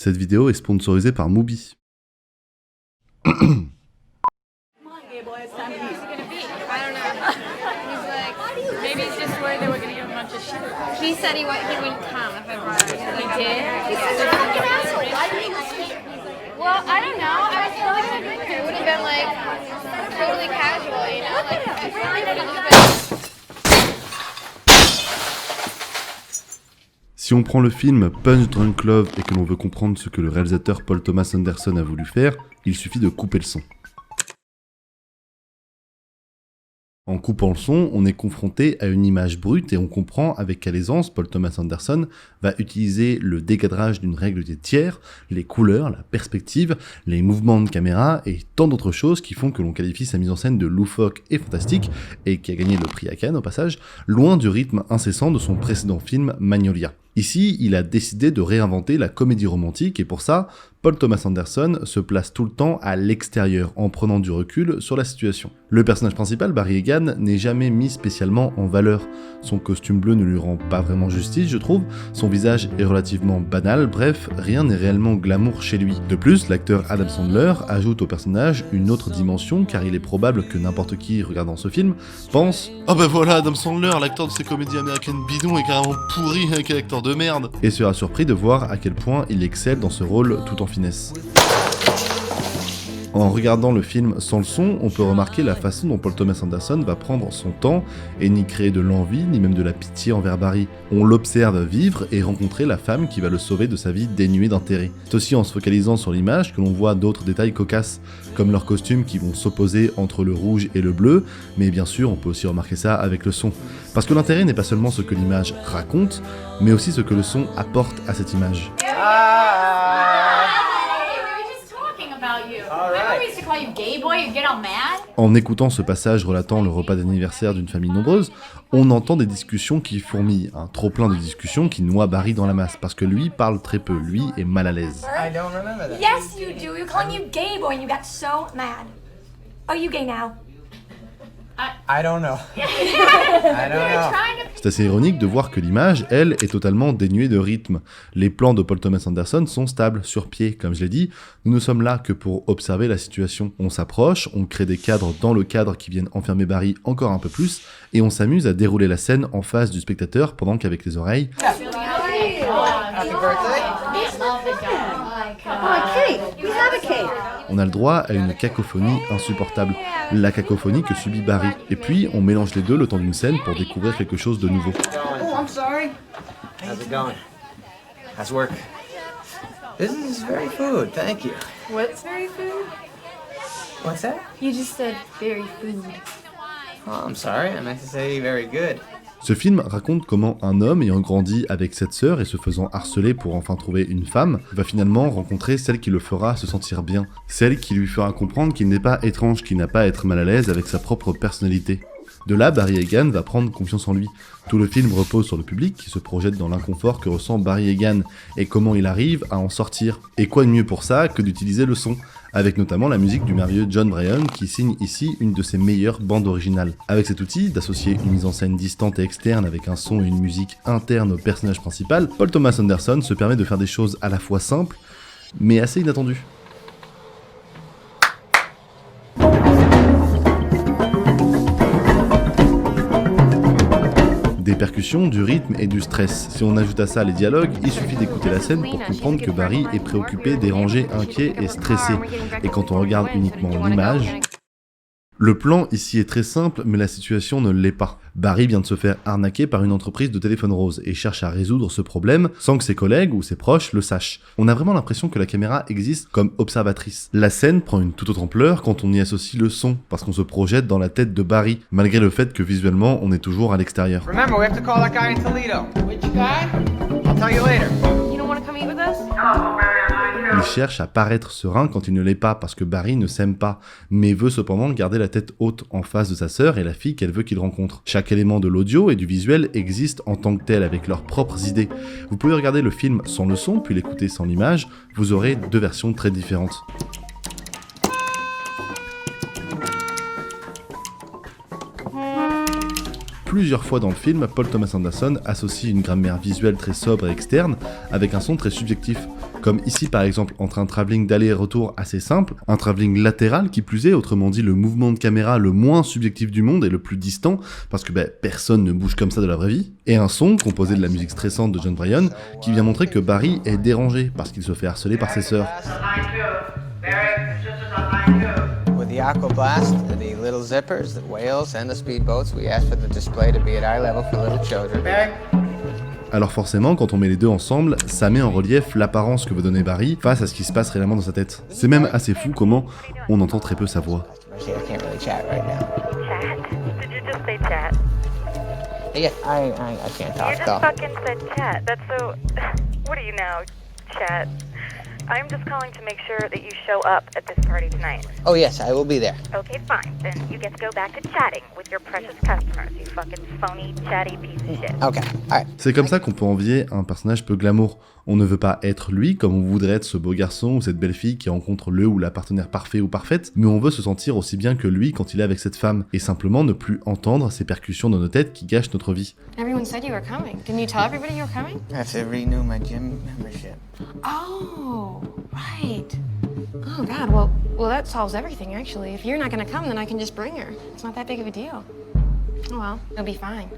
Cette vidéo est sponsorisée par Mubi. He said he wouldn't come if I brought her. He did? He's such a fucking asshole. Why did he Well, I don't know. I was totally convinced it would have been like totally casual, you know? Like, I feel like it would have been. Si on prend le film Punch Drunk Love et que l'on veut comprendre ce que le réalisateur Paul Thomas Anderson a voulu faire, il suffit de couper le son. En coupant le son, on est confronté à une image brute et on comprend avec quelle aisance Paul Thomas Anderson va utiliser le décadrage d'une règle des tiers, les couleurs, la perspective, les mouvements de caméra et tant d'autres choses qui font que l'on qualifie sa mise en scène de loufoque et fantastique, et qui a gagné le prix à Cannes au passage, loin du rythme incessant de son précédent film Magnolia. Ici, il a décidé de réinventer la comédie romantique et pour ça, Paul Thomas Anderson se place tout le temps à l'extérieur en prenant du recul sur la situation. Le personnage principal, Barry Egan, n'est jamais mis spécialement en valeur. Son costume bleu ne lui rend pas vraiment justice, je trouve, son visage est relativement banal, bref, rien n'est réellement glamour chez lui. De plus, l'acteur Adam Sandler ajoute au personnage une autre dimension car il est probable que n'importe qui regardant ce film pense « Ah bah voilà, Adam Sandler, l'acteur de ces comédies américaines bidons est carrément pourri, quel acteur de merde !» et sera surpris de voir à quel point il excelle dans ce rôle tout en finesse. En regardant le film sans le son, on peut remarquer la façon dont Paul Thomas Anderson va prendre son temps et n'y créer de l'envie ni même de la pitié envers Barry. On l'observe vivre et rencontrer la femme qui va le sauver de sa vie dénuée d'intérêt. C'est aussi en se focalisant sur l'image que l'on voit d'autres détails cocasses, comme leurs costumes qui vont s'opposer entre le rouge et le bleu, mais bien sûr on peut aussi remarquer ça avec le son. Parce que l'intérêt n'est pas seulement ce que l'image raconte, mais aussi ce que le son apporte à cette image. En écoutant ce passage relatant le repas d'anniversaire d'une famille nombreuse, on entend des discussions qui fourmillent, un trop-plein de discussions qui noie Barry dans la masse, parce que lui parle très peu, lui est mal à l'aise. I don't remember that. Yes, you do. You're calling you gay boy and you got so mad. Are you gay now? I don't know. I don't know. C'est assez ironique de voir que l'image, elle, est totalement dénuée de rythme. Les plans de Paul Thomas Anderson sont stables, sur pied, comme je l'ai dit, nous ne sommes là que pour observer la situation. On s'approche, on crée des cadres dans le cadre qui viennent enfermer Barry encore un peu plus, et on s'amuse à dérouler la scène en face du spectateur pendant qu'avec les oreilles... Happy birthday. On a le droit à une cacophonie insupportable, la cacophonie que subit Barry. Et puis, on mélange les deux le temps d'une scène pour découvrir quelque chose de nouveau. Oh, I'm sorry. How's it going? How's work? This is very food, thank you. What's very food? What's that? You just said very food. Oh, I'm sorry, I meant to say very good. Ce film raconte comment un homme ayant grandi avec cette sœur et se faisant harceler pour enfin trouver une femme, va finalement rencontrer celle qui le fera se sentir bien, celle qui lui fera comprendre qu'il n'est pas étrange, qu'il n'a pas à être mal à l'aise avec sa propre personnalité. De là, Barry Egan va prendre confiance en lui. Tout le film repose sur le public qui se projette dans l'inconfort que ressent Barry Egan et comment il arrive à en sortir. Et quoi de mieux pour ça que d'utiliser le son, avec notamment la musique du merveilleux John Bryan qui signe ici une de ses meilleures bandes originales. Avec cet outil, d'associer une mise en scène distante et externe avec un son et une musique interne au personnage principal, Paul Thomas Anderson se permet de faire des choses à la fois simples, mais assez inattendues. Des percussions, du rythme et du stress. Si on ajoute à ça les dialogues, il suffit d'écouter la scène pour comprendre que Barry est préoccupé, dérangé, inquiet et stressé. Et quand on regarde uniquement l'image... Le plan ici est très simple, mais la situation ne l'est pas. Barry vient de se faire arnaquer par une entreprise de téléphone rose et cherche à résoudre ce problème sans que ses collègues ou ses proches le sachent. On a vraiment l'impression que la caméra existe comme observatrice. La scène prend une toute autre ampleur quand on y associe le son, parce qu'on se projette dans la tête de Barry, malgré le fait que visuellement on est toujours à l'extérieur. Remember, we have to call that guy in Toledo. Which guy? I'll tell you later. You don't want to come eat with us? Il cherche à paraître serein quand il ne l'est pas, parce que Barry ne s'aime pas, mais veut cependant garder la tête haute en face de sa sœur et la fille qu'elle veut qu'il rencontre. Chaque élément de l'audio et du visuel existe en tant que tel, avec leurs propres idées. Vous pouvez regarder le film sans le son, puis l'écouter sans l'image, vous aurez deux versions très différentes. Plusieurs fois dans le film, Paul Thomas Anderson associe une grammaire visuelle très sobre et externe avec un son très subjectif. Comme ici par exemple entre un travelling d'aller-retour assez simple, un travelling latéral qui plus est, autrement dit le mouvement de caméra le moins subjectif du monde et le plus distant, parce que personne ne bouge comme ça de la vraie vie, et un son composé de la musique stressante de John Bryan qui vient montrer que Barry est dérangé parce qu'il se fait harceler par ses sœurs. With the Aqua Blast, the little zippers, the whales and the speedboats, we asked for the display to be at eye level for little children. Alors forcément, quand on met les deux ensemble, ça met en relief l'apparence que veut donner Barry face à ce qui se passe réellement dans sa tête. C'est même assez fou comment on entend très peu sa voix. I can't really chat right now. Chat? Did you just say chat? Yeah, I can't talk You just though. fucking said chat. That's so... What are you now? Chat? I'm just calling to make sure that you show up at this party tonight. Oh yes, I will be there. Okay, fine. Then you get to go back to chatting with your precious customers, you fucking phony, chatty piece of shit. Okay, alright. C'est comme ça qu'on peut envier un personnage peu glamour. On ne veut pas être lui comme on voudrait être ce beau garçon ou cette belle fille qui rencontre le ou la partenaire parfait ou parfaite, mais on veut se sentir aussi bien que lui quand il est avec cette femme, et simplement ne plus entendre ces percussions dans nos têtes qui gâchent notre vie. Everyone said you were coming. Didn't you tell everybody you were coming? I have to renew my gym membership. Oh, right. Oh God. Well, that solves everything actually. If you're not gonna come, then I can just bring her. It's not that big of a deal. Oh well, it'll be fine.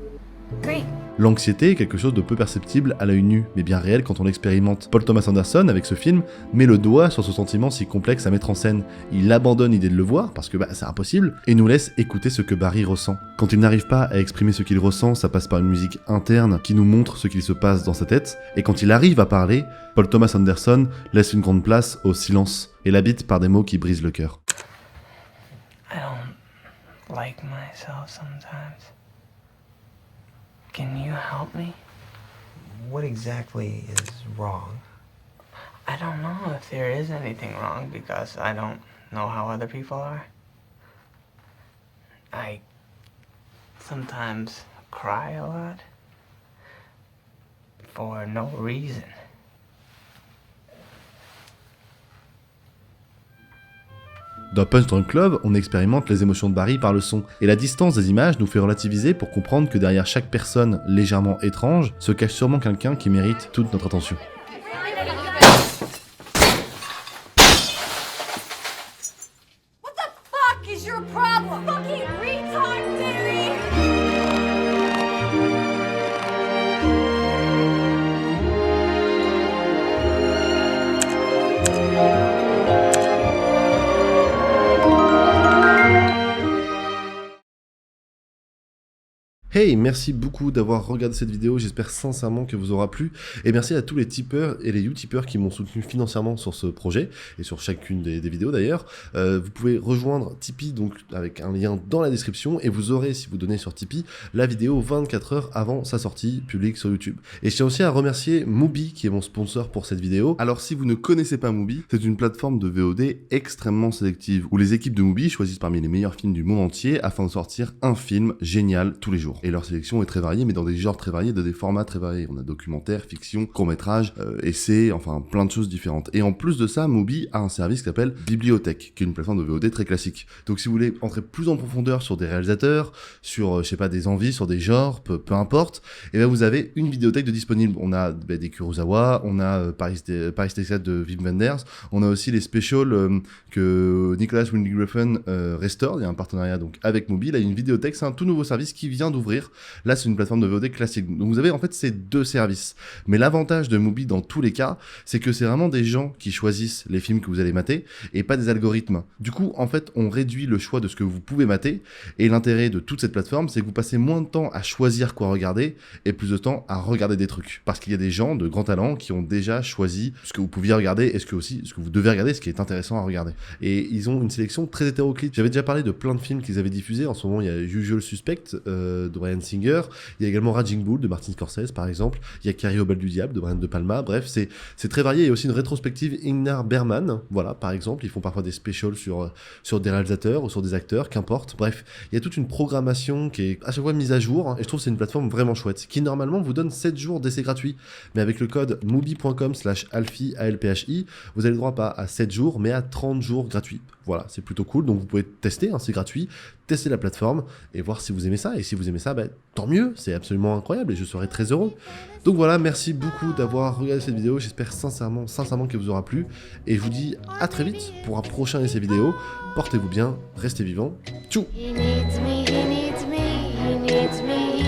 Great. L'anxiété est quelque chose de peu perceptible à l'œil nu, mais bien réel quand on l'expérimente. Paul Thomas Anderson, avec ce film, met le doigt sur ce sentiment si complexe à mettre en scène. Il abandonne l'idée de le voir, parce que c'est impossible, et nous laisse écouter ce que Barry ressent. Quand il n'arrive pas à exprimer ce qu'il ressent, ça passe par une musique interne qui nous montre ce qu'il se passe dans sa tête, et quand il arrive à parler, Paul Thomas Anderson laisse une grande place au silence, et l'habite par des mots qui brisent le cœur. I don't like myself sometimes. Can you help me? What exactly is wrong? I don't know if there is anything wrong because I don't know how other people are. I sometimes cry a lot for no reason. Dans Punch Drunk Love, on expérimente les émotions de Barry par le son, et la distance des images nous fait relativiser pour comprendre que derrière chaque personne légèrement étrange se cache sûrement quelqu'un qui mérite toute notre attention. What the fuck is your problem? Fucking retard, Barry! Hey, merci beaucoup d'avoir regardé cette vidéo, j'espère sincèrement que vous aura plu, et merci à tous les tipeurs et les utipeurs qui m'ont soutenu financièrement sur ce projet, et sur chacune des vidéos d'ailleurs. Vous pouvez rejoindre Tipeee, donc avec un lien dans la description, et vous aurez, si vous donnez sur Tipeee, la vidéo 24 heures avant sa sortie publique sur YouTube. Et je tiens aussi à remercier Mubi, qui est mon sponsor pour cette vidéo. Alors si vous ne connaissez pas Mubi, c'est une plateforme de VOD extrêmement sélective, où les équipes de Mubi choisissent parmi les meilleurs films du monde entier, afin de sortir un film génial tous les jours. Et leur sélection est très variée, mais dans des genres très variés, de des formats très variés. On a documentaire, fiction, court-métrage, essai, enfin plein de choses différentes. Et en plus de ça, Mubi a un service qui s'appelle Bibliothèque, qui est une plateforme de VOD très classique. Donc si vous voulez entrer plus en profondeur sur des réalisateurs, sur, je sais pas, des envies, sur des genres, peu importe, et ben vous avez une vidéothèque de disponible. On a des Kurosawa, on a Paris Texas de Wim Wenders, on a aussi les specials que Nicholas Winding Refn restaure. Il y a un partenariat donc avec Mubi. Là, il y a une vidéothèque, c'est un tout nouveau service qui vient d'ouvrir. Là, c'est une plateforme de VOD classique. Donc vous avez en fait ces deux services. Mais l'avantage de Mubi dans tous les cas, c'est que c'est vraiment des gens qui choisissent les films que vous allez mater et pas des algorithmes. Du coup, en fait, on réduit le choix de ce que vous pouvez mater, et l'intérêt de toute cette plateforme, c'est que vous passez moins de temps à choisir quoi regarder et plus de temps à regarder des trucs. Parce qu'il y a des gens de grand talent qui ont déjà choisi ce que vous pouviez regarder et ce que vous devez regarder, ce qui est intéressant à regarder. Et ils ont une sélection très hétéroclite. J'avais déjà parlé de plein de films qu'ils avaient diffusés. En ce moment, il y a Usual Suspect de Bryan Singer. Il y a également Raging Bull de Martin Scorsese, par exemple. Il y a Carrie au bal du diable de Brian De Palma. Bref, c'est très varié. Il y a aussi une rétrospective Ingmar Bergman. Voilà, par exemple. Ils font parfois des specials sur des réalisateurs ou sur des acteurs, qu'importe. Bref, il y a toute une programmation qui est à chaque fois mise à jour. Et je trouve que c'est une plateforme vraiment chouette, qui normalement vous donne 7 jours d'essai gratuit. Mais avec le code mubi.com/alphi, ALPHI, vous avez le droit pas à 7 jours, mais à 30 jours gratuits. Voilà, c'est plutôt cool. Donc vous pouvez tester, c'est gratuit. Tester la plateforme et voir si vous aimez ça. Et si vous aimez ça, ça, bah, tant mieux, c'est absolument incroyable et je serai très heureux. Donc voilà, merci beaucoup d'avoir regardé cette vidéo, j'espère sincèrement qu'elle vous aura plu, et je vous dis à très vite pour un prochain essai vidéo. Portez-vous bien, restez vivants, tchou! He needs me, he needs me, he needs me.